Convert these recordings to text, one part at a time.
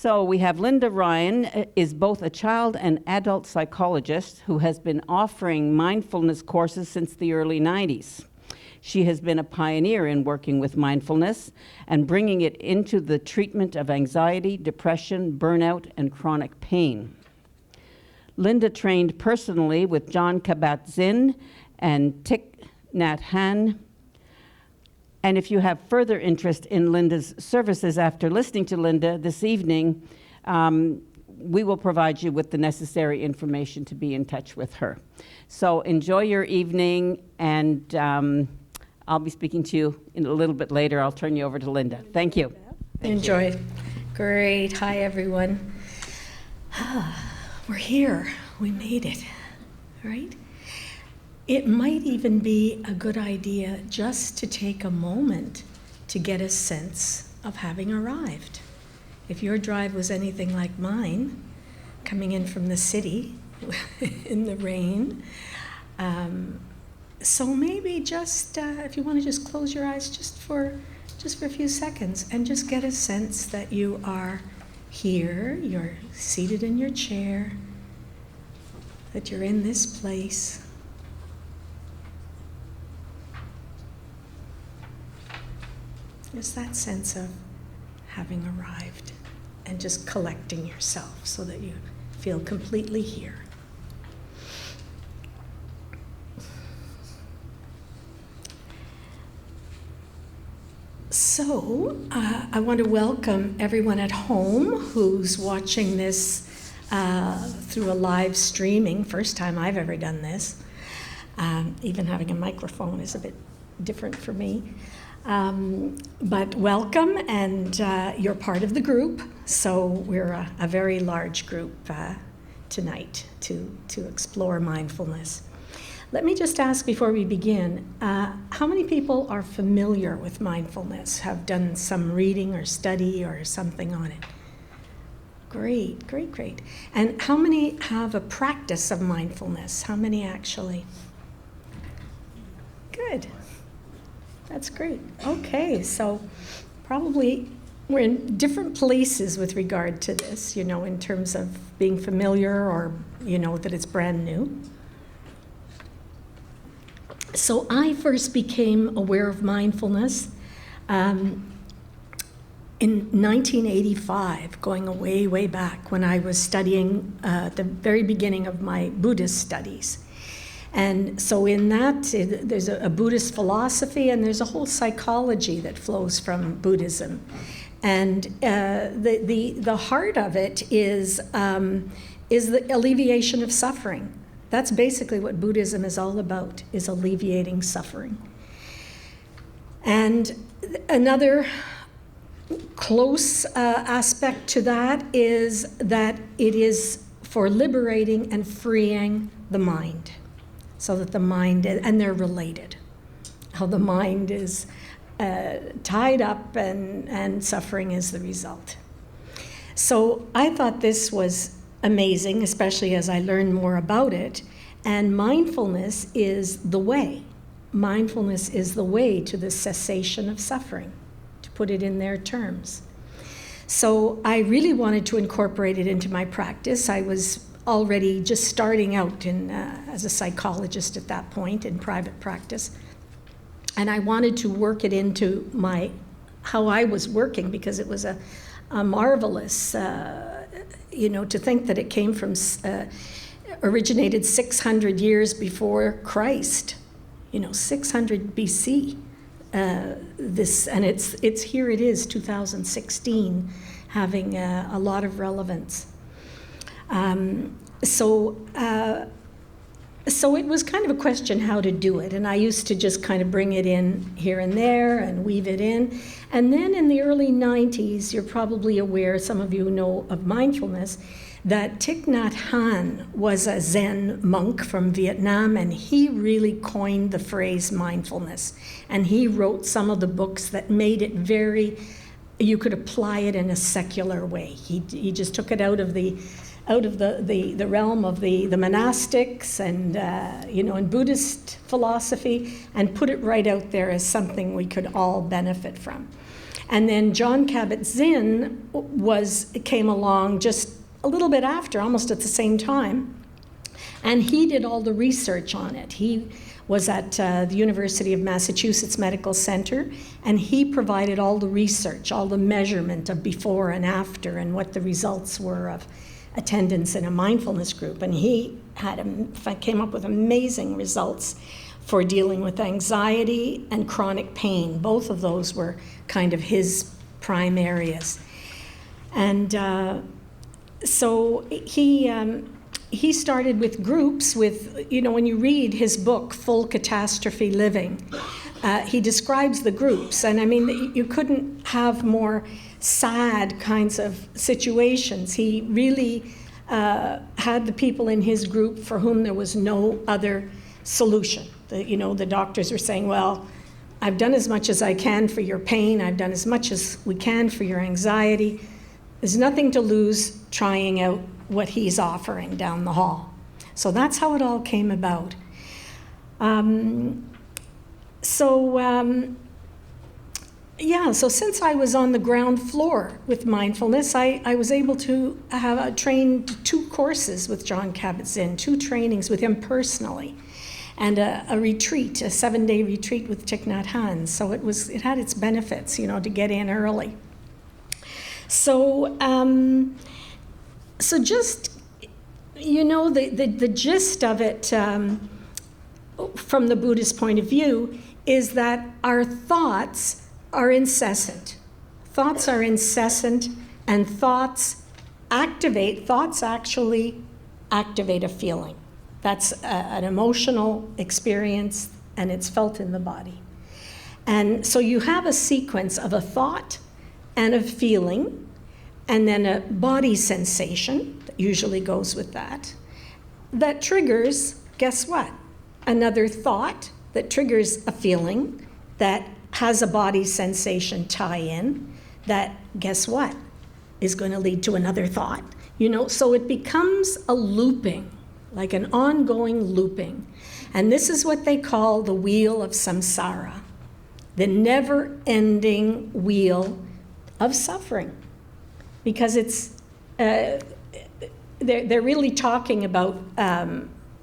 So we have Lynda Ryan, is both a child and adult psychologist who has been offering mindfulness courses since the early 90s. She has been a pioneer in working with mindfulness and bringing it into the treatment of anxiety, depression, burnout, and chronic pain. Lynda trained personally with Jon Kabat-Zinn and Thich Nhat Hanh. And if you have further interest in Lynda's services after listening to Lynda this evening, we will provide you with the necessary information to be in touch with her. So enjoy your evening, and I'll be speaking to you in a little bit later. I'll turn you over to Lynda. Thank you. Enjoy. Great. Hi, everyone. We're here. We made it, right? It might even be a good idea just to take a moment to get a sense of having arrived. If your drive was anything like mine, coming in from the city in the rain, so maybe just if you want to just close your eyes just for a few seconds and just get a sense that you are here, you're seated in your chair, that you're in this place. Just that sense of having arrived and just collecting yourself so that you feel completely here. So I want to welcome everyone at home who's watching this through a live streaming. First time I've ever done this. Even having a microphone is a bit different for me. But welcome, and you're part of the group, so we're a very large group tonight to explore mindfulness. Let me just ask before we begin, how many people are familiar with mindfulness, have done some reading or study or something on it? Great, great, great. And how many have a practice of mindfulness? How many actually? Good. That's great. Okay, so probably we're in different places with regard to this, in terms of being familiar or, that it's brand new. So I first became aware of mindfulness in 1985, going way, way back when I was studying at the very beginning of my Buddhist studies. And so in that, there's a Buddhist philosophy, and there's a whole psychology that flows from Buddhism. And the heart of it is the alleviation of suffering. That's basically what Buddhism is all about, is alleviating suffering. And another close aspect to that is that it is for liberating and freeing the mind. So that the mind, and they're related, how the mind is tied up and suffering is the result. So I thought this was amazing, especially as I learned more about it. And mindfulness is the way. Mindfulness is the way to the cessation of suffering, to put it in their terms. So I really wanted to incorporate it into my practice. I was already just starting out as a psychologist at that point in private practice. And I wanted to work it into how I was working, because it was a marvelous, to think that it came from, originated 600 years before Christ, 600 BC. And it's here it is, 2016, having a lot of relevance. So it was kind of a question how to do it, and I used to just kind of bring it in here and there and weave it in. And then in the early 90s, you're probably aware, some of you know of mindfulness, that Thich Nhat Hanh was a Zen monk from Vietnam, and he really coined the phrase mindfulness. And he wrote some of the books that made it you could apply it in a secular way. He just took it out of the realm of the monastics and in Buddhist philosophy, and put it right out there as something we could all benefit from. And then John Kabat-Zinn came along just a little bit after, almost at the same time, and he did all the research on it. He was at the University of Massachusetts Medical Center, and he provided all the research, all the measurement of before and after, and what the results were of attendance in a mindfulness group. And he came up with amazing results for dealing with anxiety and chronic pain. Both of those were kind of his prime areas. And so he started with groups with, when you read his book, Full Catastrophe Living, he describes the groups. And I mean, you couldn't have more sad kinds of situations. He really had the people in his group for whom there was no other solution. The doctors were saying, well, I've done as much as I can for your pain. I've done as much as we can for your anxiety. There's nothing to lose trying out what he's offering down the hall. So that's how it all came about. So since I was on the ground floor with mindfulness, I was able to have trained 2 courses with John Kabat-Zinn, 2 trainings with him personally, and a retreat, a 7-day retreat with Thich Nhat Hanh. So it had its benefits, to get in early. So just, the gist of it from the Buddhist point of view is that our thoughts are incessant. Thoughts are incessant, and thoughts actually activate a feeling. That's an emotional experience, and it's felt in the body. And so you have a sequence of a thought and a feeling, and then a body sensation that usually goes with that triggers, guess what? Another thought that triggers a feeling that has a body sensation tie-in that, guess what, is going to lead to another thought. So it becomes a looping, like an ongoing looping. And this is what they call the wheel of samsara, the never-ending wheel of suffering. Because it's, they're really talking about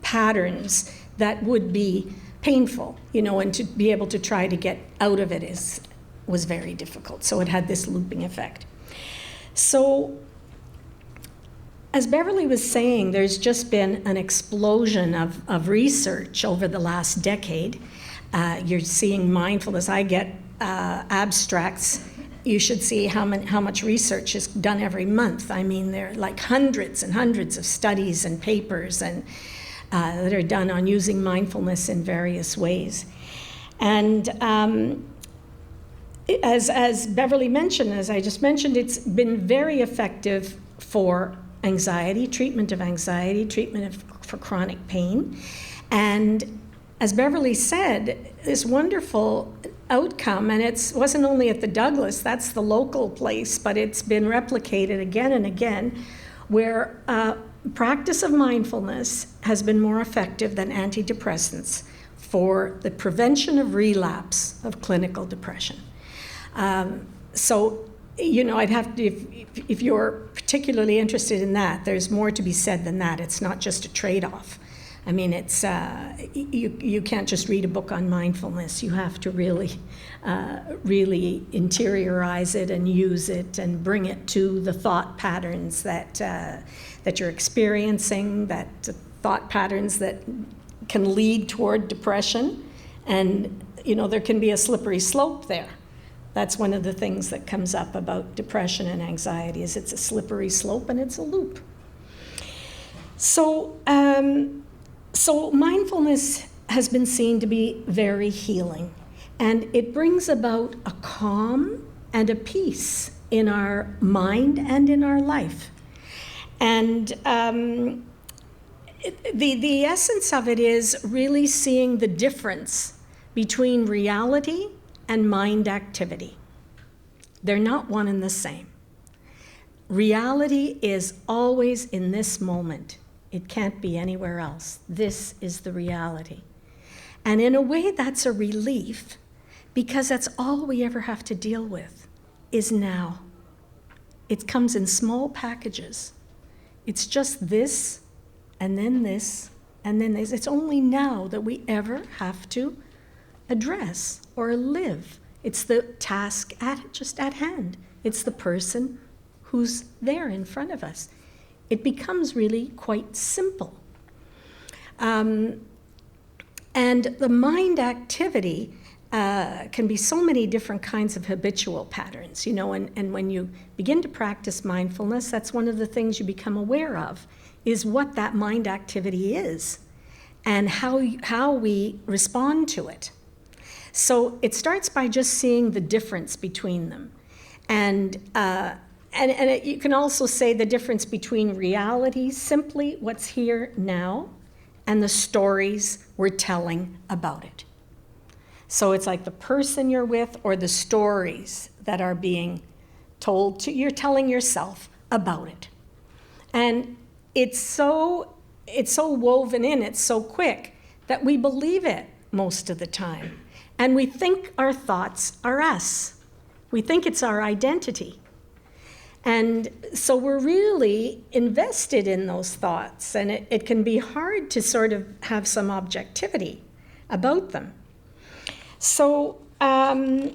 patterns that would be painful, and to be able to try to get out of it was very difficult. So it had this looping effect. So as Beverly was saying, there's just been an explosion of research over the last decade. You're seeing mindfulness. I get abstracts. You should see how much research is done every month. I mean, there are like hundreds and hundreds of studies and papers and that are done on using mindfulness in various ways. And as Beverly mentioned, as I just mentioned, it's been very effective for anxiety, treatment for chronic pain. And as Beverly said, this wonderful outcome, and it wasn't only at the Douglas, that's the local place, but it's been replicated again and again, where practice of mindfulness has been more effective than antidepressants for the prevention of relapse of clinical depression. So, I'd have to, if you're particularly interested in that, there's more to be said than that. It's not just a trade-off. I mean, it's you can't just read a book on mindfulness. You have to really interiorize it and use it and bring it to the thought patterns that you're experiencing, thought patterns that can lead toward depression. And, there can be a slippery slope there. That's one of the things that comes up about depression and anxiety, is it's a slippery slope and it's a loop. So mindfulness has been seen to be very healing, and it brings about a calm and a peace in our mind and in our life. And the essence of it is really seeing the difference between reality and mind activity. They're not one and the same. Reality is always in this moment. It can't be anywhere else. This is the reality. And in a way, that's a relief, because that's all we ever have to deal with. is now. It comes in small packages. It's just this, and then this, and then this. It's only now that we ever have to address or live. It's the task just at hand. It's the person who's there in front of us. It becomes really quite simple. And the mind activity can be so many different kinds of habitual patterns, and when you begin to practice mindfulness, that's one of the things you become aware of, is what that mind activity is and how we respond to it. So it starts by just seeing the difference between them. And you can also say the difference between reality, simply what's here now, and the stories we're telling about it. So it's like the person you're with or the stories that are being told to, you're telling yourself about it. And it's so woven in, it's so quick that we believe it most of the time. And we think our thoughts are us. We think it's our identity. And so we're really invested in those thoughts, and it can be hard to sort of have some objectivity about them. So I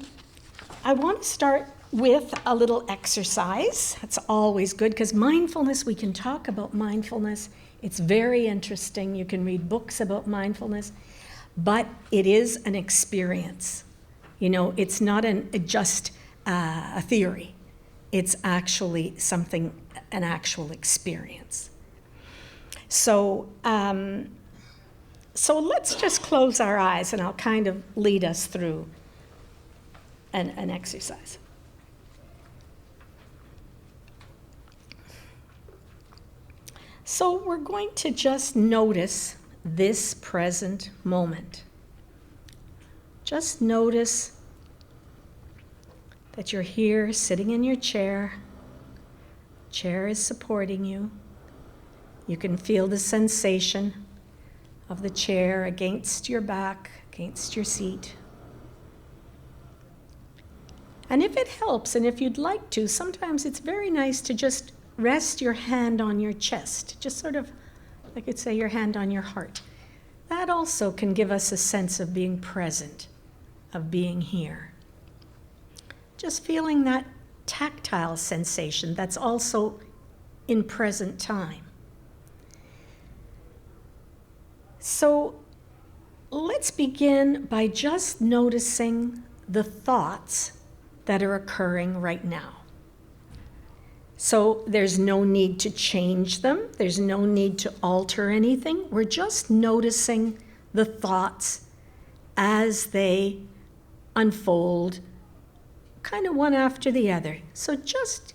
want to start with a little exercise. That's always good, because mindfulness, we can talk about mindfulness. It's very interesting. You can read books about mindfulness, but it is an experience. It's not just a theory. It's actually an actual experience. So let's just close our eyes, and I'll kind of lead us through an exercise. So we're going to just notice this present moment. Just notice that you're here sitting in your chair. Chair is supporting you. You can feel the sensation of the chair against your back, against your seat. And if it helps, and if you'd like to, sometimes it's very nice to just rest your hand on your chest, just sort of, I could say, your hand on your heart. That also can give us a sense of being present, of being here. Just feeling that tactile sensation that's also in present time. So let's begin by just noticing the thoughts that are occurring right now. So there's no need to change them. There's no need to alter anything. We're just noticing the thoughts as they unfold, kind of one after the other. So just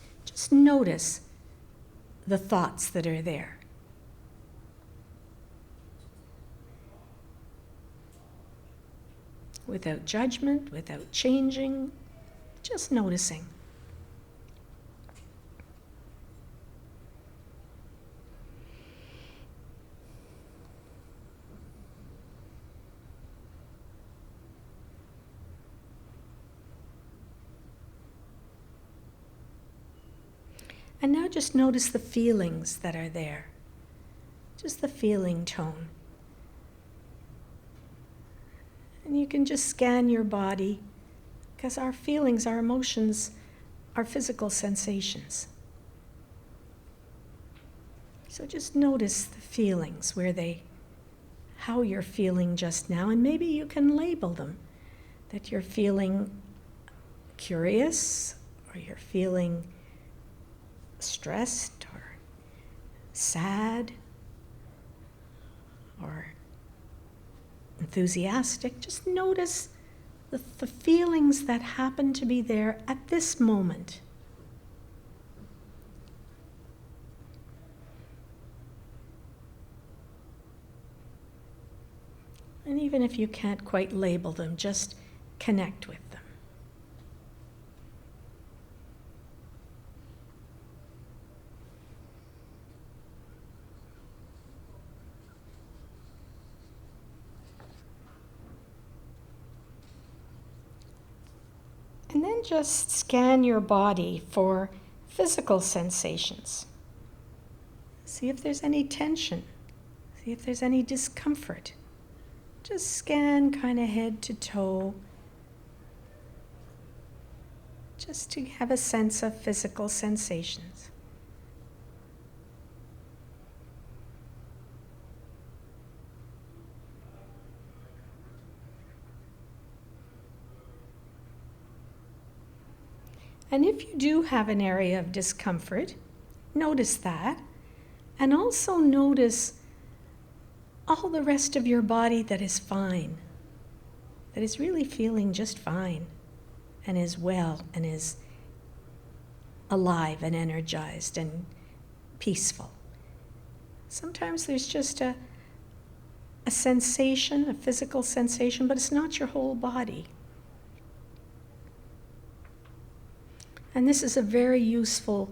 notice the thoughts that are there. Without judgment, without changing, just noticing. And now just notice the feelings that are there. Just the feeling tone. And you can just scan your body, because our feelings, our emotions, are physical sensations. So just notice the feelings, how you're feeling just now, and maybe you can label them, that you're feeling curious, or you're feeling stressed, or sad, or enthusiastic. Just notice the feelings that happen to be there at this moment. And even if you can't quite label them, just connect with them. And then then just scan your body for physical sensations. See if there's any tension. See if there's any discomfort. Just scan kind of head to toe, just to have a sense of physical sensations. And if you do have an area of discomfort, notice that. And also notice all the rest of your body that is fine, that is really feeling just fine, and is well, and is alive and energized and peaceful. Sometimes there's just a sensation, a physical sensation, but it's not your whole body. And this is a very useful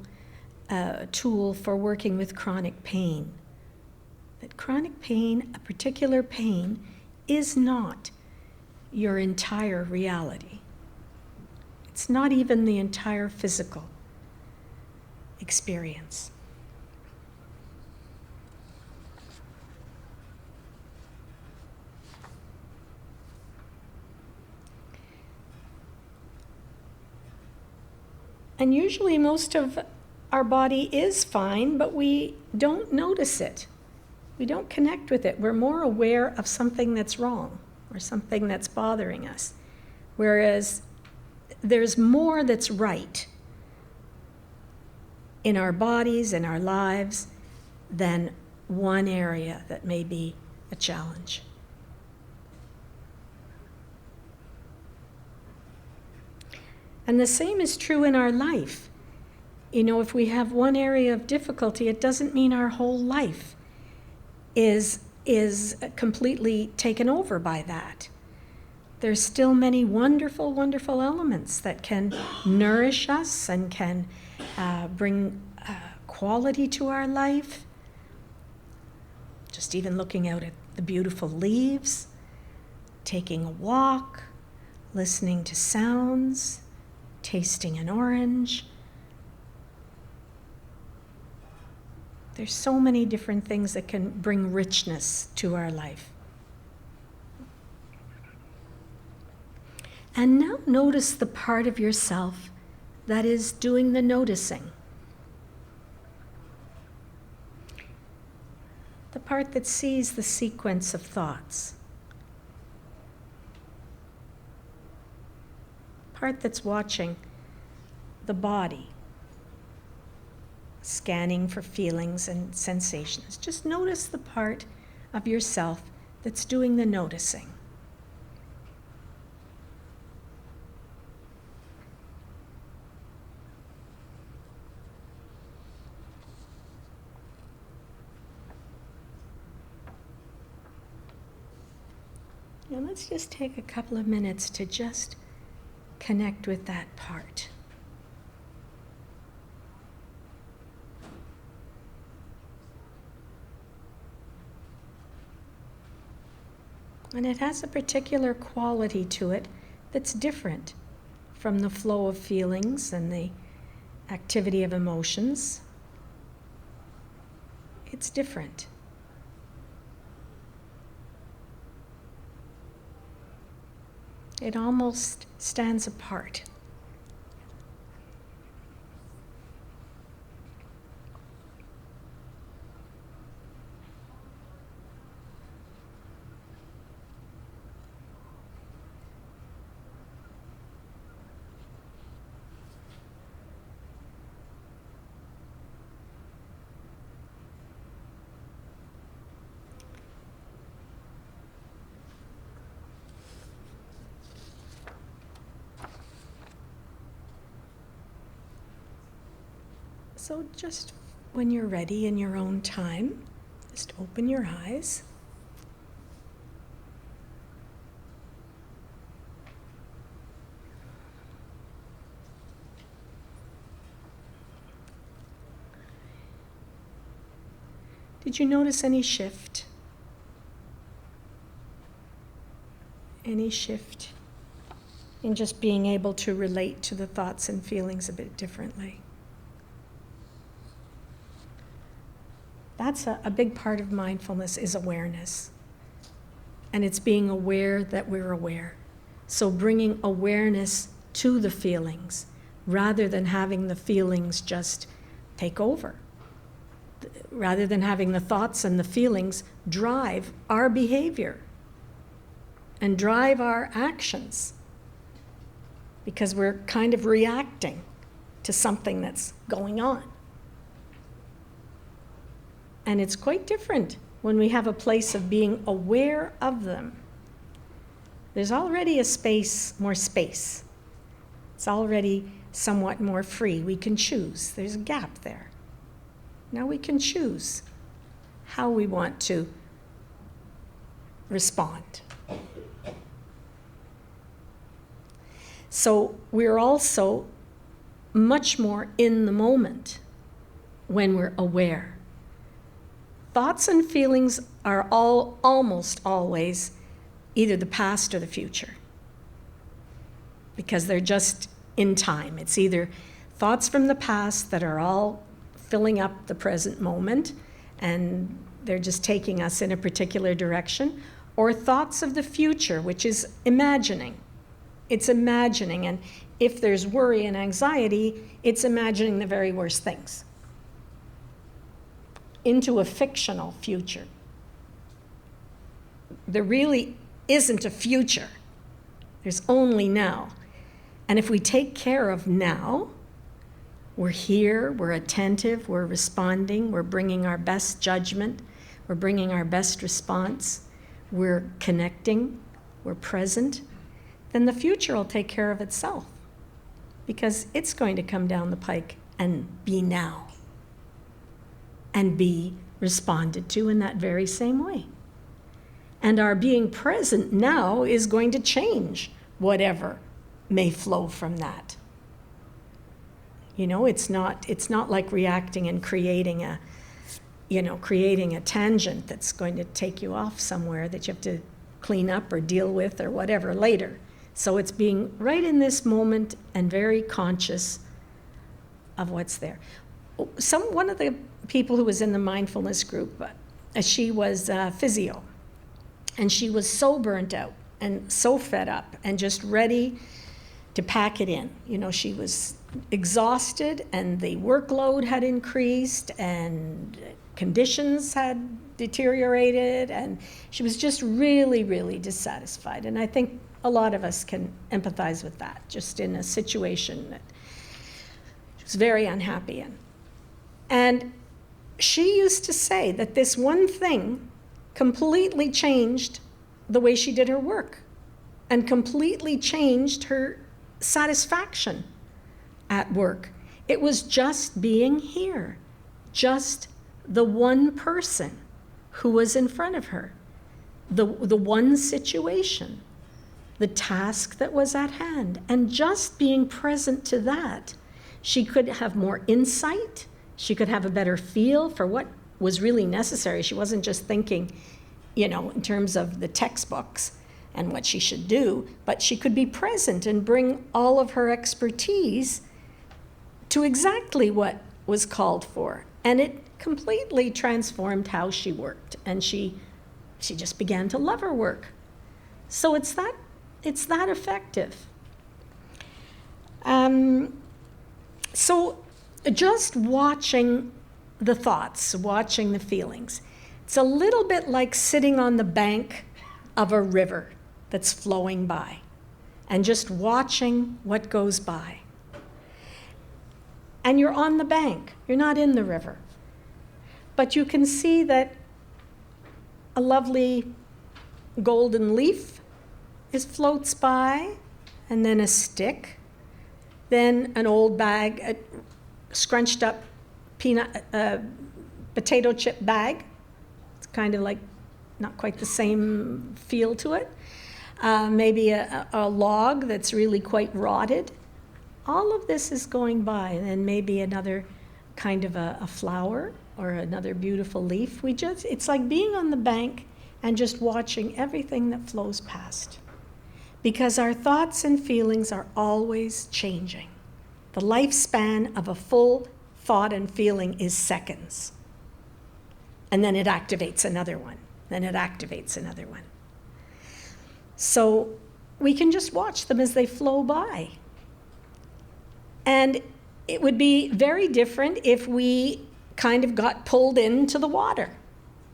tool for working with chronic pain. That chronic pain, a particular pain, is not your entire reality. It's not even the entire physical experience. And usually most of our body is fine, but we don't notice it. We don't connect with it. We're more aware of something that's wrong or something that's bothering us. Whereas there's more that's right in our bodies, in our lives, than one area that may be a challenge. And the same is true in our life. You know, if we have one area of difficulty, it doesn't mean our whole life is completely taken over by that. There's still many wonderful, wonderful elements that can nourish us and can bring quality to our life. Just even looking out at the beautiful leaves, taking a walk, listening to sounds, tasting an orange. There's so many different things that can bring richness to our life. And now notice the part of yourself that is doing the noticing. The part that sees the sequence of thoughts. Part that's watching the body, scanning for feelings and sensations. Just notice the part of yourself that's doing the noticing. Now let's just take a couple of minutes to just connect with that part. And it has a particular quality to it that's different from the flow of feelings and the activity of emotions. It's different. It almost stands apart. So just when you're ready in your own time, just open your eyes. Did you notice any shift? Any shift and just being able to relate to the thoughts and feelings a bit differently. That's a big part of mindfulness, is awareness. And it's being aware that we're aware. So bringing awareness to the feelings rather than having the feelings just take over. Rather than having the thoughts and the feelings drive our behavior and drive our actions, because we're kind of reacting to something that's going on. And it's quite different when we have a place of being aware of them. There's already more space. It's already somewhat more free. We can choose. There's a gap there. Now we can choose how we want to respond. So we're also much more in the moment when we're aware. Thoughts and feelings are almost always either the past or the future, because they're just in time. It's either thoughts from the past that are all filling up the present moment and they're just taking us in a particular direction, or thoughts of the future, which is imagining. It's imagining, and if there's worry and anxiety, it's imagining the very worst things into a fictional future. There really isn't a future. There's only now. And if we take care of now, we're here, we're attentive, we're responding, we're bringing our best judgment, we're bringing our best response, we're connecting, we're present, then the future will take care of itself, because it's going to come down the pike and be now and be responded to in that very same way. And our being present now is going to change whatever may flow from that. You know, it's not like reacting and creating a tangent that's going to take you off somewhere that you have to clean up or deal with or whatever later. So it's being right in this moment and very conscious of what's there. One of the people who was in the mindfulness group, she was physio, and she was so burnt out and so fed up and just ready to pack it in. You know, she was exhausted and the workload had increased and conditions had deteriorated, and she was just really, really dissatisfied. And I think a lot of us can empathize with that, just in a situation that she was very unhappy in. And she used to say that this one thing completely changed the way she did her work and completely changed her satisfaction at work. It was just being here, just the one person who was in front of her, the one situation, the task that was at hand, and just being present to that. She could have more insight. She could have a better feel for what was really necessary. She wasn't just thinking, you know, in terms of the textbooks and what she should do, but she could be present and bring all of her expertise to exactly what was called for. And it completely transformed how she worked. And she just began to love her work. So it's that effective. So just watching the thoughts, watching the feelings. It's a little bit like sitting on the bank of a river that's flowing by and just watching what goes by. And you're on the bank, you're not in the river. But you can see that a lovely golden leaf floats by, and then a stick, then an old bag, a scrunched up potato chip bag. It's kind of like not quite the same feel to it. Maybe a log that's really quite rotted. All of this is going by, and then maybe another kind of a flower or another beautiful leaf. It's like being on the bank and just watching everything that flows past. because our thoughts and feelings are always changing. The lifespan of a full thought and feeling is seconds. And then it activates another one. Then it activates another one. So we can just watch them as they flow by. And it would be very different if we kind of got pulled into the water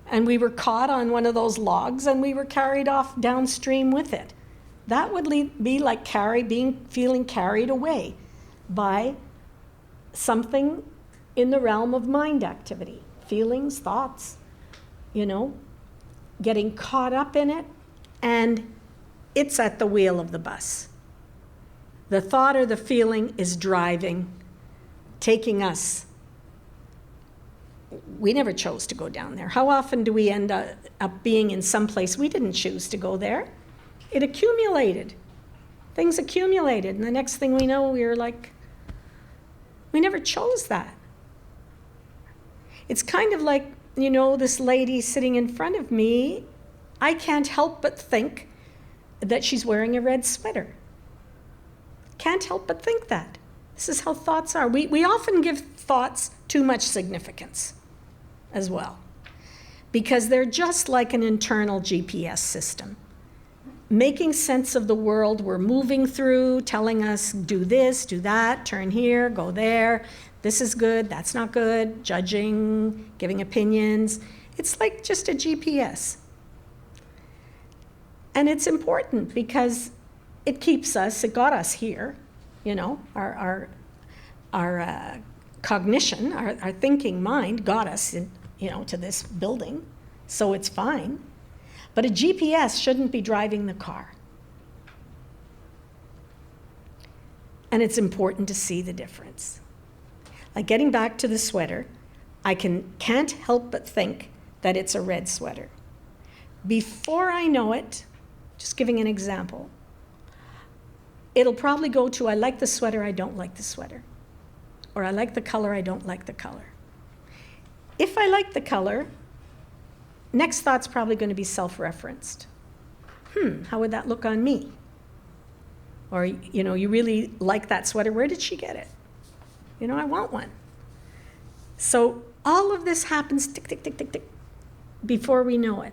and we were caught on one of those logs and we were carried off downstream with it. That would be like feeling carried away by something in the realm of mind activity, feelings, thoughts, getting caught up in it, and it's at the wheel of the bus. The thought or the feeling is driving, taking us. We never chose to go down there. How often do we end up being in some place we didn't choose to go there? It accumulated. Things accumulated, and the next thing we know, we're like, we never chose that. It's kind of like, this lady sitting in front of me, I can't help but think that she's wearing a red sweater. Can't help but think that. This is how thoughts are. We often give thoughts too much significance as well, because they're just like an internal GPS system, making sense of the world we're moving through, telling us, do this, do that, turn here, go there, this is good, that's not good, judging, giving opinions. It's like just a GPS. And it's important because it keeps us, it got us here, our cognition, our thinking mind got us to this building, so it's fine. But a GPS shouldn't be driving the car. And it's important to see the difference. Like getting back to the sweater, I can't help but think that it's a red sweater. Before I know it, just giving an example, it'll probably go to, I like the sweater, I don't like the sweater. Or I like the color, I don't like the color. If I like the color, next thought's probably going to be self-referenced. How would that look on me? Or, you really like that sweater, where did she get it? I want one. So all of this happens tick, tick, tick, tick, tick, before we know it.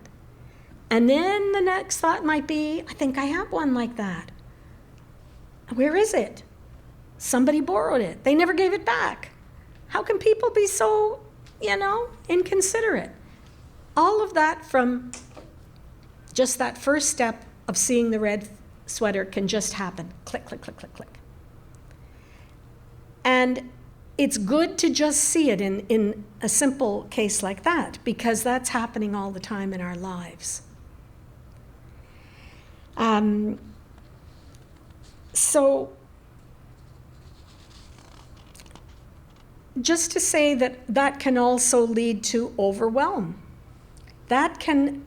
And then the next thought might be, I think I have one like that. Where is it? Somebody borrowed it. They never gave it back. How can people be so, inconsiderate? All of that from just that first step of seeing the red sweater can just happen. Click, click, click, click, click. And it's good to just see it in a simple case like that, because that's happening all the time in our lives. So just to say that can also lead to overwhelm. That can,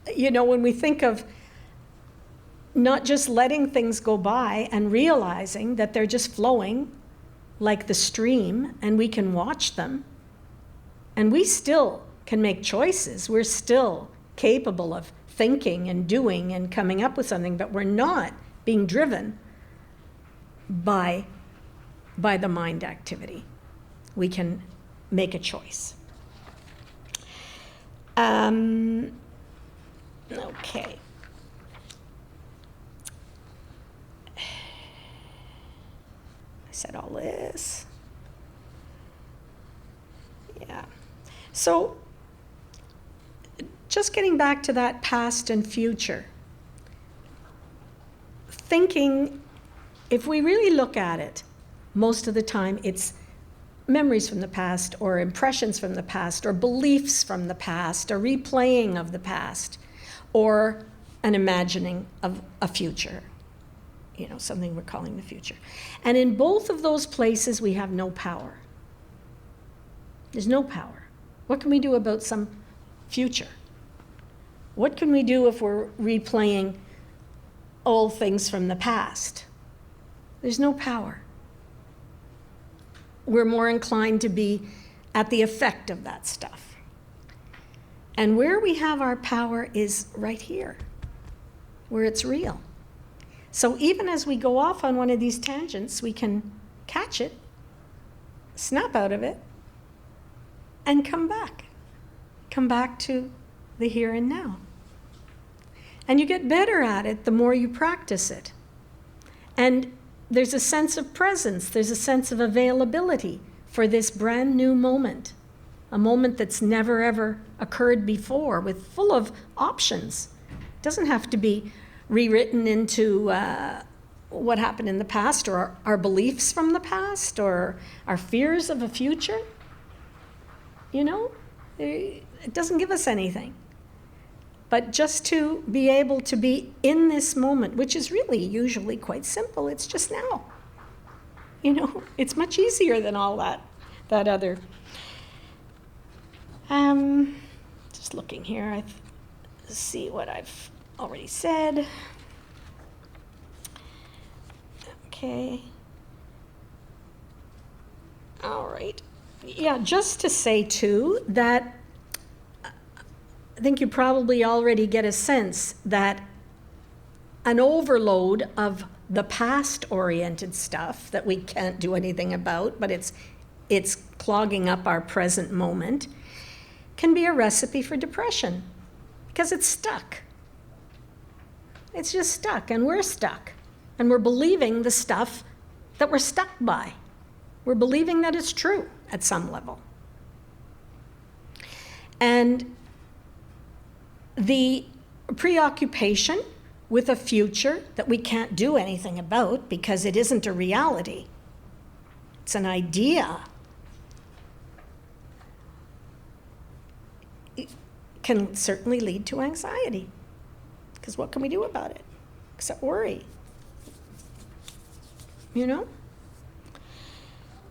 when we think of not just letting things go by and realizing that they're just flowing like the stream and we can watch them, and we still can make choices. We're still capable of thinking and doing and coming up with something, but we're not being driven by the mind activity. We can make a choice. Okay. I said all this. Yeah. So just getting back to that past and future. Thinking, if we really look at it, most of the time it's memories from the past, or impressions from the past, or beliefs from the past, or replaying of the past, or an imagining of a future, something we're calling the future. And in both of those places, we have no power. There's no power. What can we do about some future? What can we do if we're replaying old things from the past? There's no power. We're more inclined to be at the effect of that stuff. And where we have our power is right here, where it's real. So even as we go off on one of these tangents, we can catch it, snap out of it, and come back. Come back to the here and now. And you get better at it the more you practice it. And there's a sense of presence, there's a sense of availability for this brand new moment, a moment that's never ever occurred before, with full of options. It doesn't have to be rewritten into what happened in the past, or our beliefs from the past, or our fears of a future. You know, it doesn't give us anything. But just to be able to be in this moment, which is really usually quite simple, it's just now. You know, it's much easier than all that other. Just looking here, I see what I've already said. Okay. All right. Yeah, just to say too that I think you probably already get a sense that an overload of the past-oriented stuff that we can't do anything about, but it's clogging up our present moment, can be a recipe for depression because it's stuck. It's just stuck, and we're stuck. And we're believing the stuff that we're stuck by. We're believing that it's true at some level. And the preoccupation with a future that we can't do anything about because it isn't a reality, it's an idea, it can certainly lead to anxiety. Because what can we do about it except worry? You know?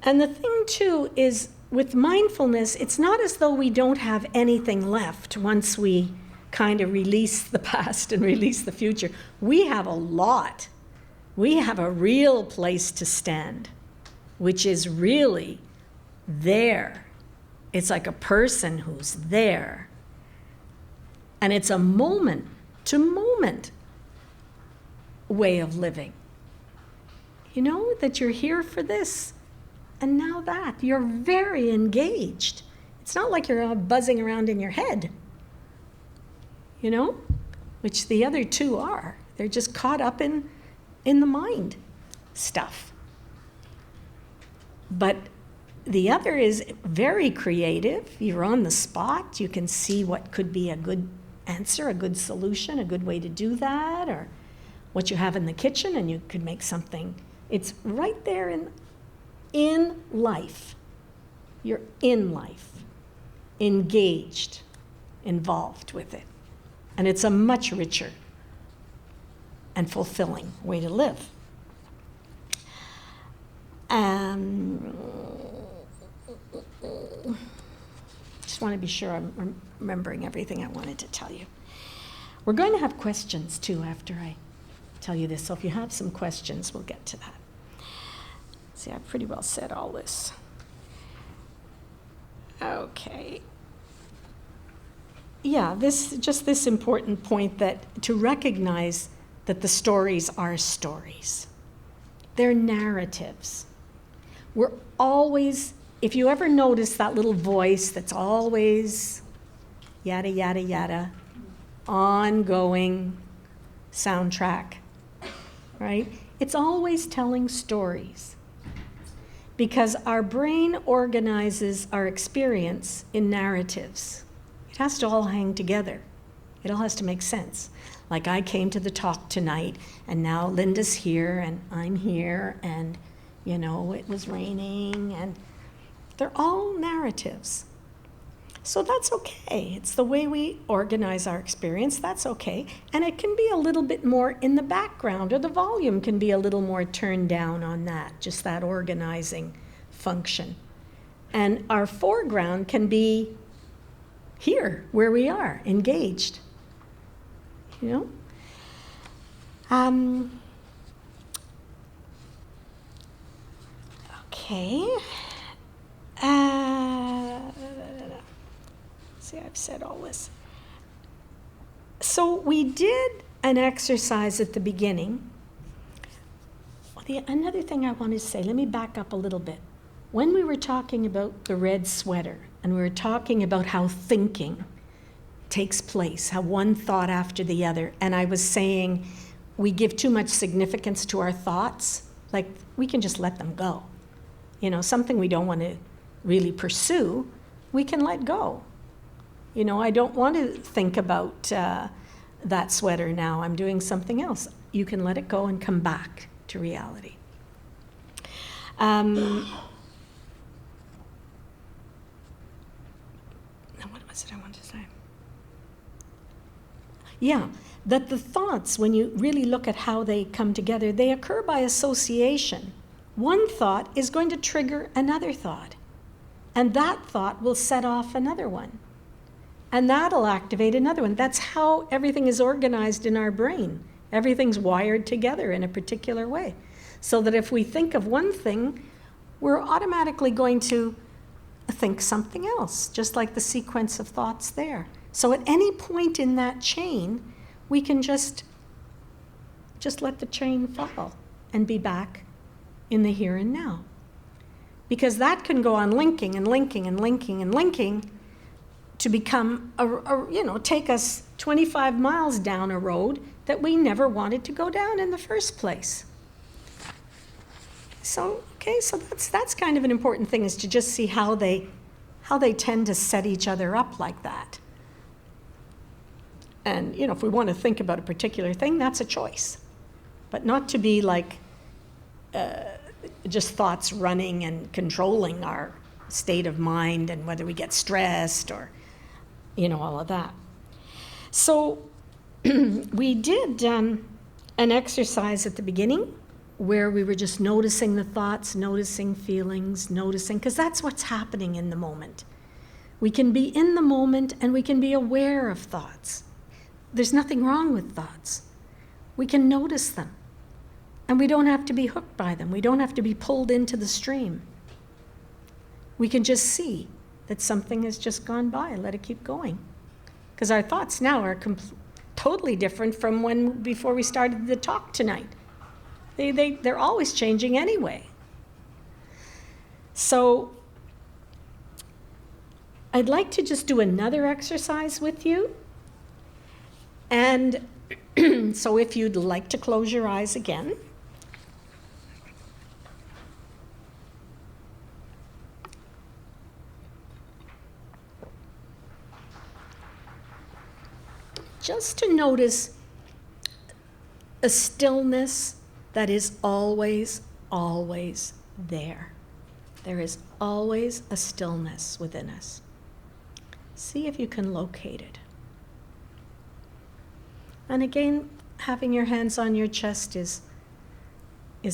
And the thing too is with mindfulness, it's not as though we don't have anything left once we kind of release the past and release the future. We have a lot. We have a real place to stand, which is really there. It's like a person who's there. And it's a moment to moment way of living. You know, that you're here for this and now that. You're very engaged. It's not like you're buzzing around in your head, you know, which the other two are. They're just caught up in the mind stuff. But the other is very creative. You're on the spot. You can see what could be a good answer, a good solution, a good way to do that, or what you have in the kitchen, and you could make something. It's right there in life. You're in life, engaged, involved with it. And it's a much richer and fulfilling way to live. Just want to be sure I'm remembering everything I wanted to tell you. We're going to have questions too after I tell you this, so if you have some questions, we'll get to that. See, I've pretty well said all this. Okay. Yeah, this important point that to recognize that the stories are stories. They're narratives. We're always, if you ever notice that little voice that's always yada, yada, yada, ongoing soundtrack, right? It's always telling stories because our brain organizes our experience in narratives. It has to all hang together. It all has to make sense. Like I came to the talk tonight, and now Lynda's here, and I'm here, and you know, it was raining, and they're all narratives. So that's okay. It's the way we organize our experience. That's okay. And it can be a little bit more in the background, or the volume can be a little more turned down on that, just that organizing function. And our foreground can be here, where we are, engaged. You know? Okay. See, I've said all this. So we did an exercise at the beginning Another thing I wanted to say, let me back up a little bit. When we were talking about the red sweater, and we were talking about how thinking takes place, how one thought after the other, and I was saying we give too much significance to our thoughts, like we can just let them go. You know, something we don't want to really pursue, we can let go. You know, I don't want to think about that sweater now. I'm doing something else. You can let it go and come back to reality. Now, what was it I wanted to say? Yeah, that the thoughts, when you really look at how they come together, they occur by association. One thought is going to trigger another thought, and that thought will set off another one, and that'll activate another one. That's how everything is organized in our brain. Everything's wired together in a particular way, so that if we think of one thing, we're automatically going to think something else, just like the sequence of thoughts there. So at any point in that chain, we can just let the chain fall and be back in the here and now. Because that can go on linking and linking and linking and linking to become, take us 25 miles down a road that we never wanted to go down in the first place. So that's kind of an important thing, is to just see how they tend to set each other up like that. And, if we want to think about a particular thing, that's a choice. But not to be like just thoughts running and controlling our state of mind and whether we get stressed or, all of that. So we did an exercise at the beginning where we were just noticing the thoughts, noticing feelings, noticing, because that's what's happening in the moment. We can be in the moment and we can be aware of thoughts. There's nothing wrong with thoughts. We can notice them. And we don't have to be hooked by them. We don't have to be pulled into the stream. We can just see that something has just gone by, let it keep going. Because our thoughts now are totally different from before we started the talk tonight. They're always changing anyway. So I'd like to just do another exercise with you. And so if you'd like to close your eyes again. Just to notice a stillness that is always, always there. There is always a stillness within us. See if you can locate it. And again, having your hands on your chest is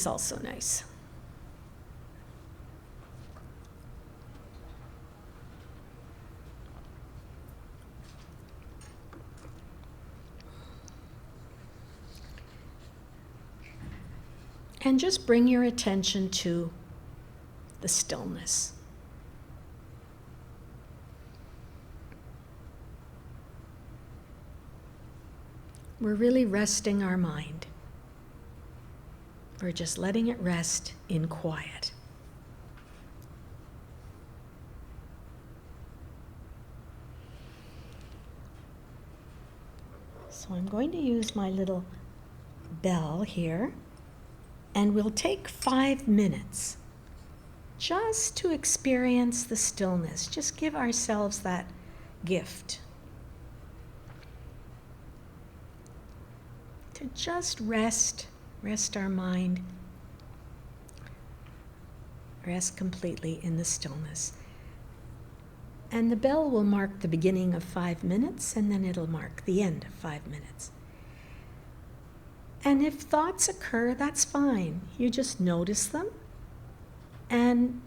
also nice. And just bring your attention to the stillness. We're really resting our mind. We're just letting it rest in quiet. So I'm going to use my little bell here, and we'll take 5 minutes just to experience the stillness. Just give ourselves that gift. To just rest our mind, rest completely in the stillness. And the bell will mark the beginning of 5 minutes, and then it'll mark the end of 5 minutes. And if thoughts occur, that's fine. You just notice them, and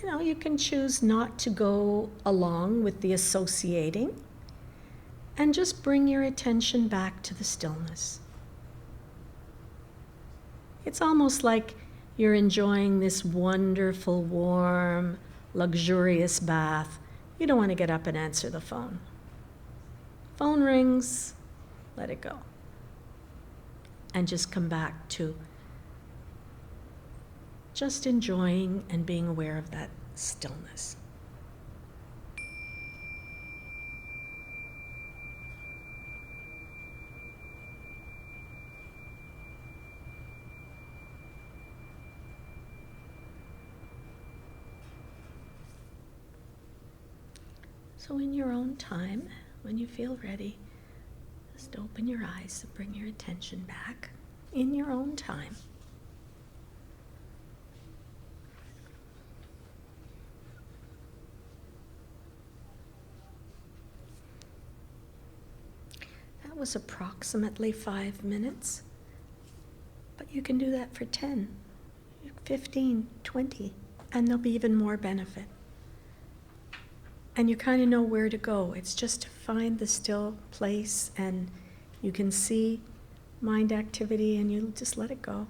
you can choose not to go along with the associating, and just bring your attention back to the stillness. It's almost like you're enjoying this wonderful, warm, luxurious bath. You don't want to get up and answer the phone. Phone rings, let it go. And just come back to just enjoying and being aware of that stillness. So in your own time, when you feel ready, just open your eyes and bring your attention back in your own time. That was approximately 5 minutes, but you can do that for 10, 15, 20, and there'll be even more benefit. And you kind of know where to go. It's just to find the still place, and you can see mind activity, and you just let it go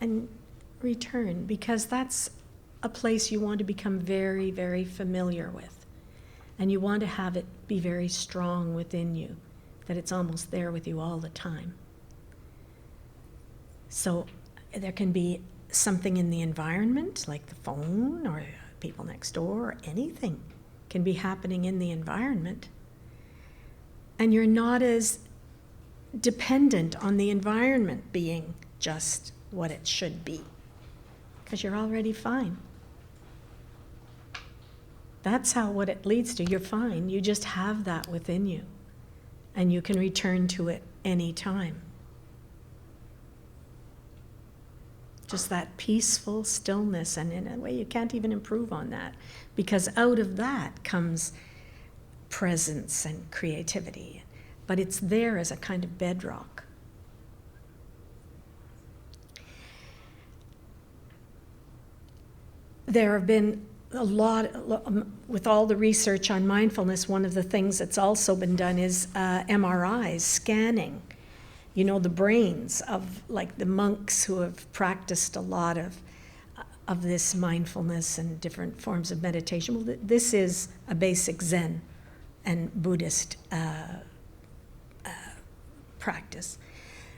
and return, because that's a place you want to become very, very familiar with. And you want to have it be very strong within you, that it's almost there with you all the time. So there can be something in the environment, like the phone or people next door, or anything can be happening in the environment. And you're not as dependent on the environment being just what it should be, because you're already fine. That's how what it leads to. You're fine. You just have that within you, and you can return to it any time. Just that peaceful stillness, and in a way you can't even improve on that, because out of that comes presence and creativity, but it's there as a kind of bedrock. There have been a lot, with all the research on mindfulness, one of the things that's also been done is MRIs, scanning, you know, the brains of, like, the monks who have practiced a lot of this mindfulness and different forms of meditation. Well, this is a basic Zen and Buddhist practice.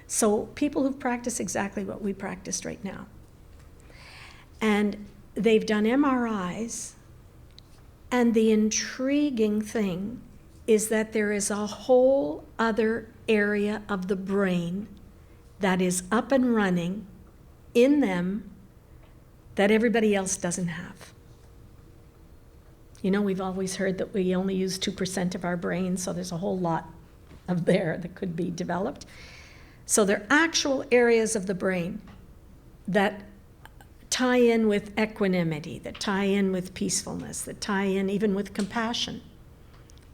So people who've practiced exactly what we practiced right now. And they've done MRIs, and the intriguing thing is that there is a whole other area of the brain that is up and running in them that everybody else doesn't have. You know, we've always heard that we only use 2% of our brain, so there's a whole lot of there that could be developed. So there are actual areas of the brain that tie in with equanimity, that tie in with peacefulness, that tie in even with compassion,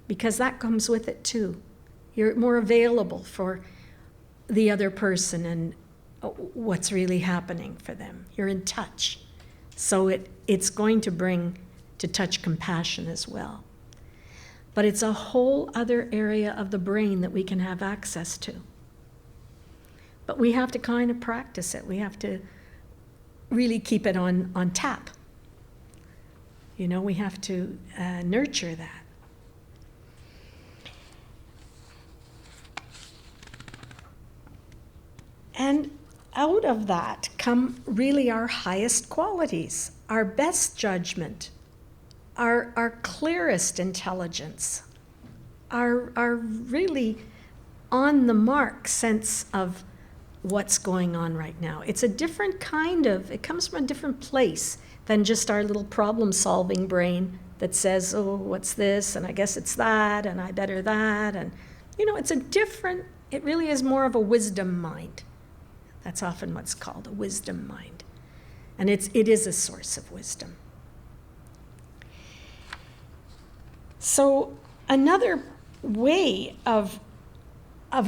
because that comes with it too. You're more available for the other person and what's really happening for them. You're in touch. So it's going to bring to touch compassion as well. But it's a whole other area of the brain that we can have access to. But we have to kind of practice it. We have to really keep it on tap. You know, we have to nurture that. And out of that come really our highest qualities, our best judgment, our clearest intelligence, our really on the mark sense of what's going on right now. It's a different kind of, it comes from a different place than just our little problem-solving brain that says, oh, what's this, and I guess it's that, and I better that, and, you know, it's a different, it really is more of a wisdom mind. That's often what's called a wisdom mind. And it is a source of wisdom. So another way of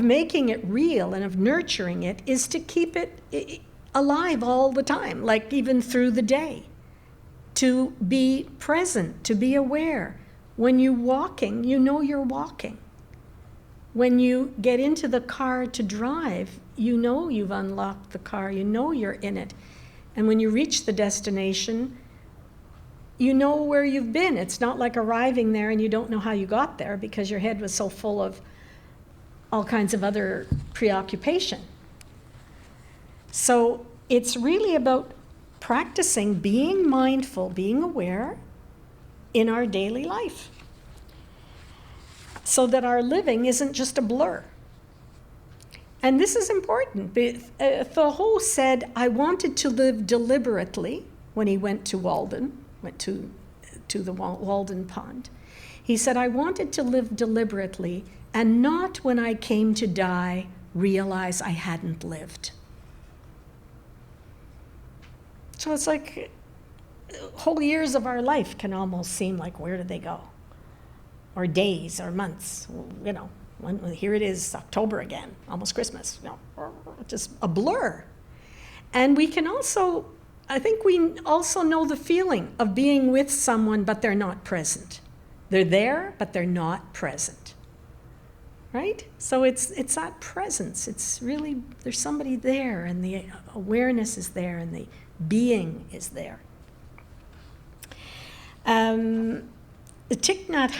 making it real and of nurturing it is to keep it alive all the time, like even through the day. To be present, to be aware. When you're walking, you know you're walking. When you get into the car to drive, you know you've unlocked the car, you know you're in it. And when you reach the destination, you know where you've been. It's not like arriving there and you don't know how you got there because your head was so full of all kinds of other preoccupation. So it's really about practicing being mindful, being aware in our daily life, so that our living isn't just a blur. And this is important. Thoreau said, I wanted to live deliberately when he went to the Walden Pond. He said, I wanted to live deliberately and not when I came to die realize I hadn't lived. So it's like whole years of our life can almost seem like, where did they go? Or days or months, you know. Here it is, October again, almost Christmas, you know, just a blur. And we can also, I think we also know the feeling of being with someone, but they're not present. They're there, but they're not present, right? So it's that presence. It's really, there's somebody there, and the awareness is there, and the being is there. The Thich Nhat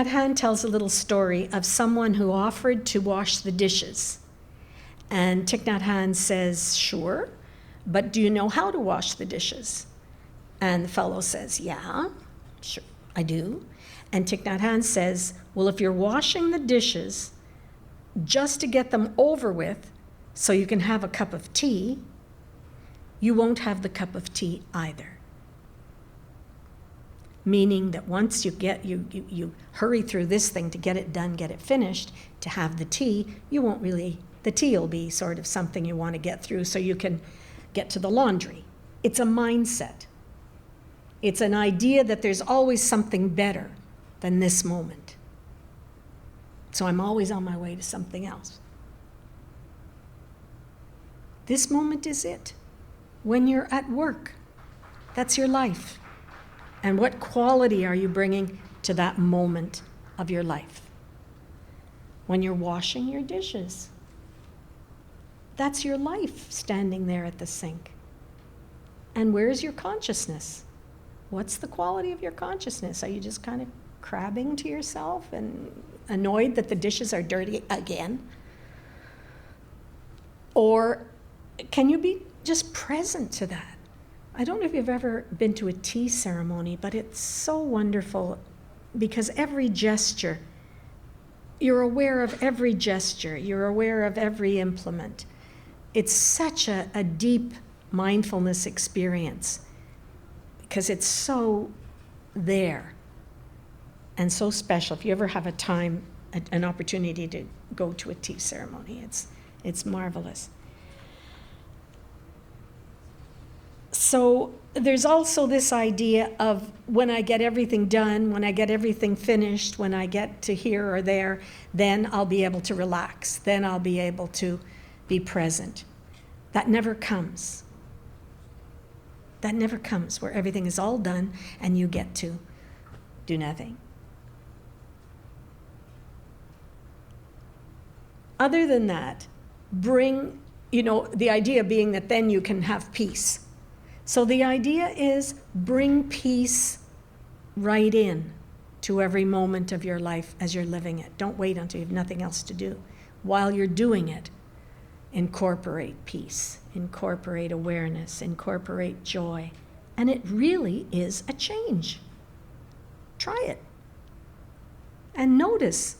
Hanh tells a little story of someone who offered to wash the dishes. And Thich Nhat Hanh says, sure, but do you know how to wash the dishes? And the fellow says, yeah, sure, I do. And Thich Nhat Hanh says, well, if you're washing the dishes just to get them over with so you can have a cup of tea, you won't have the cup of tea either. Meaning that once you hurry through this thing to get it done, get it finished, to have the tea, the tea will be sort of something you want to get through so you can get to the laundry. It's a mindset. It's an idea that there's always something better than this moment. So I'm always on my way to something else. This moment is it. When you're at work, that's your life. And what quality are you bringing to that moment of your life? When you're washing your dishes, that's your life standing there at the sink. And where's your consciousness? What's the quality of your consciousness? Are you just kind of crabbing to yourself and annoyed that the dishes are dirty again? Or can you be just present to that? I don't know if you've ever been to a tea ceremony, but it's so wonderful because every gesture, you're aware of every gesture, you're aware of every implement. It's such a deep mindfulness experience because it's so there and so special. If you ever have an opportunity to go to a tea ceremony, it's marvelous. So there's also this idea of when I get everything done, when I get everything finished, when I get to here or there, then I'll be able to relax. Then I'll be able to be present. That never comes. That never comes where everything is all done and you get to do nothing. Other than that, bring, the idea being that then you can have peace. So the idea is bring peace right in to every moment of your life as you're living it. Don't wait until you have nothing else to do. While you're doing it, incorporate peace, incorporate awareness, incorporate joy. And it really is a change. Try it. And notice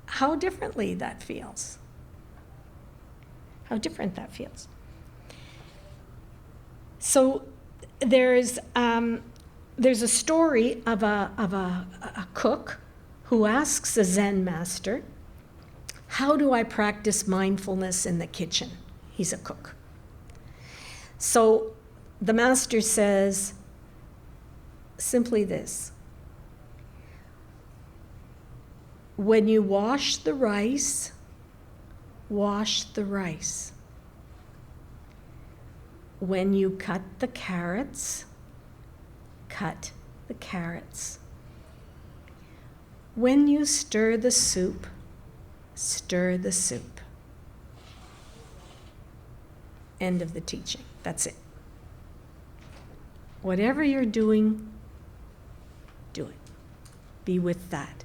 how differently that feels. How different that feels. So there's a story of a cook who asks a Zen master, how do I practice mindfulness in the kitchen? He's a cook. So the master says simply this: when you wash the rice, wash the rice. When you cut the carrots, cut the carrots. When you stir the soup, stir the soup. End of the teaching. That's it. Whatever you're doing, do it. Be with that.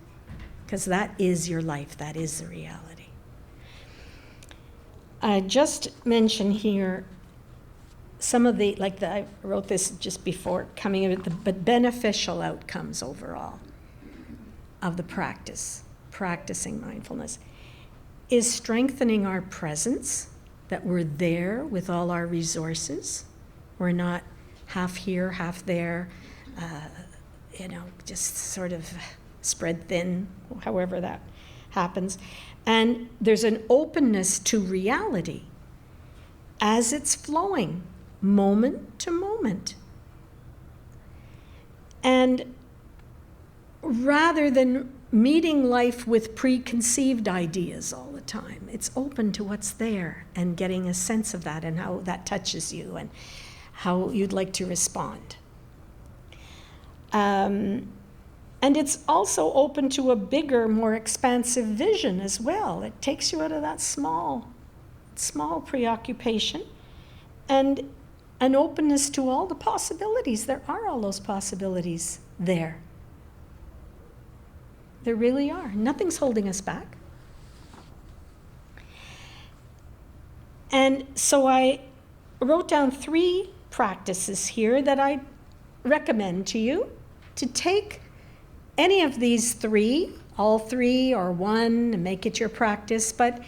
Because that is your life. That is the reality. I just mention here some of the, I wrote this just before coming in, but beneficial outcomes overall of the practicing mindfulness is strengthening our presence, that we're there with all our resources. We're not half here, half there, just sort of spread thin, however that happens. And there's an openness to reality as it's flowing, moment to moment. And rather than meeting life with preconceived ideas all the time, it's open to what's there and getting a sense of that and how that touches you and how you'd like to respond. And it's also open to a bigger, more expansive vision as well. It takes you out of that small preoccupation and an openness to all the possibilities. There are all those possibilities there. There really are. Nothing's holding us back. And so I wrote down 3 practices here that I recommend to you to take any of these 3, all 3 or 1, and make it your practice, but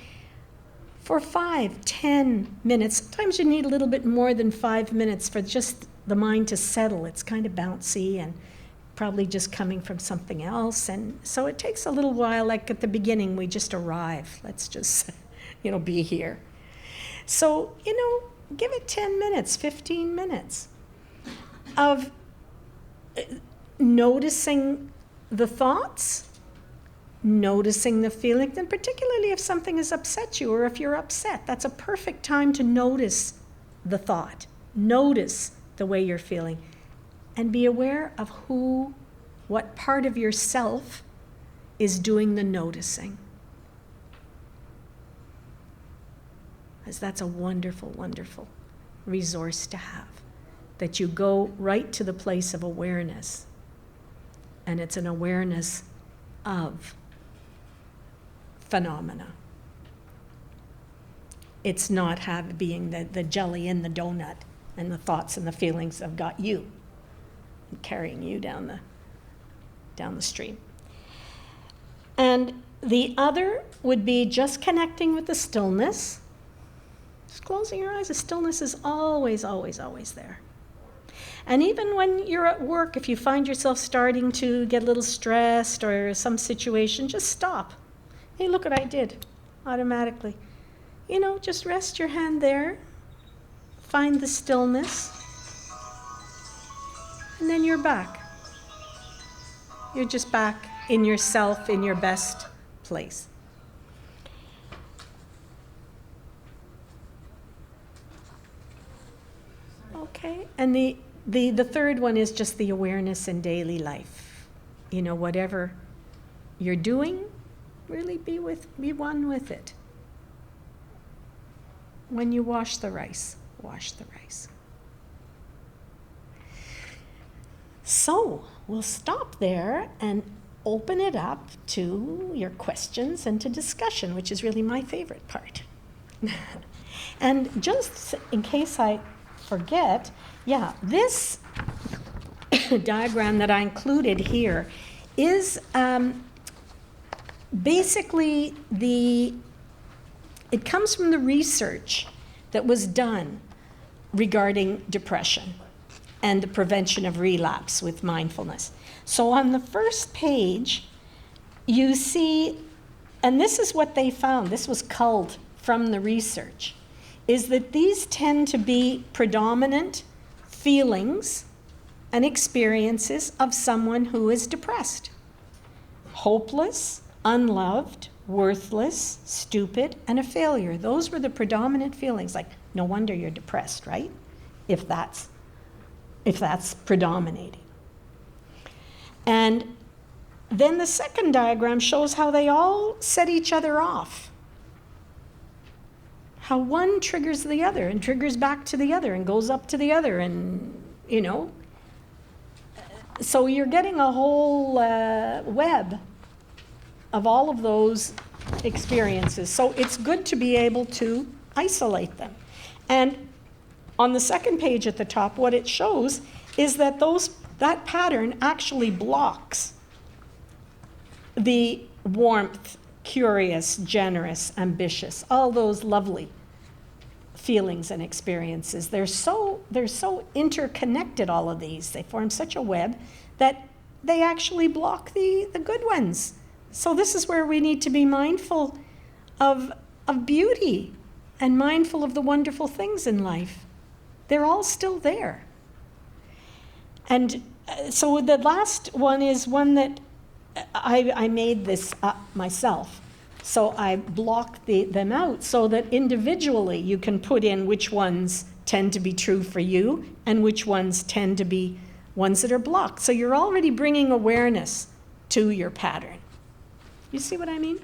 for 5, 10 minutes. Sometimes you need a little bit more than 5 minutes for just the mind to settle. It's kind of bouncy and probably just coming from something else. And so it takes a little while, like at the beginning, we just arrive. Let's just, be here. So, give it 10 minutes, 15 minutes of noticing the thoughts, noticing the feelings, and particularly if something has upset you or if you're upset, that's a perfect time to notice the thought, notice the way you're feeling, and be aware of what part of yourself is doing the noticing. Because that's a wonderful, wonderful resource to have, that you go right to the place of awareness. And it's an awareness of phenomena. It's not being the jelly in the donut and the thoughts and the feelings have got you and carrying you down the stream. And the other would be just connecting with the stillness. Just closing your eyes. The stillness is always, always, always there. And even when you're at work, if you find yourself starting to get a little stressed or some situation, just stop. Hey, look what I did automatically. Just rest your hand there, find the stillness, and then you're back. You're just back in yourself, in your best place. Okay, and the third one is just the awareness in daily life. Whatever you're doing, really be one with it. When you wash the rice, wash the rice. So we'll stop there and open it up to your questions and to discussion, which is really my favorite part. And just in case I forget, this diagram that I included here is basically it comes from the research that was done regarding depression and the prevention of relapse with mindfulness. So on the first page, you see, and this is what they found, this was culled from the research, is that these tend to be predominant feelings and experiences of someone who is depressed. Hopeless, unloved, worthless, stupid, and a failure. Those were the predominant feelings. Like, no wonder you're depressed, right? If that's predominating. And then the second diagram shows how they all set each other off. How one triggers the other and triggers back to the other and goes up to the other, and so you're getting a whole web of all of those experiences. So it's good to be able to isolate them. And on the second page at the top, what it shows is that that pattern actually blocks the warmth, curious, generous, ambitious, all those lovely feelings and experiences. They're so interconnected, all of these. They form such a web that they actually block the good ones. So this is where we need to be mindful of beauty and mindful of the wonderful things in life. They're all still there. And so the last one is one that I made this up myself. So I blocked them out so that individually you can put in which ones tend to be true for you and which ones tend to be ones that are blocked. So you're already bringing awareness to your pattern. You see what I mean?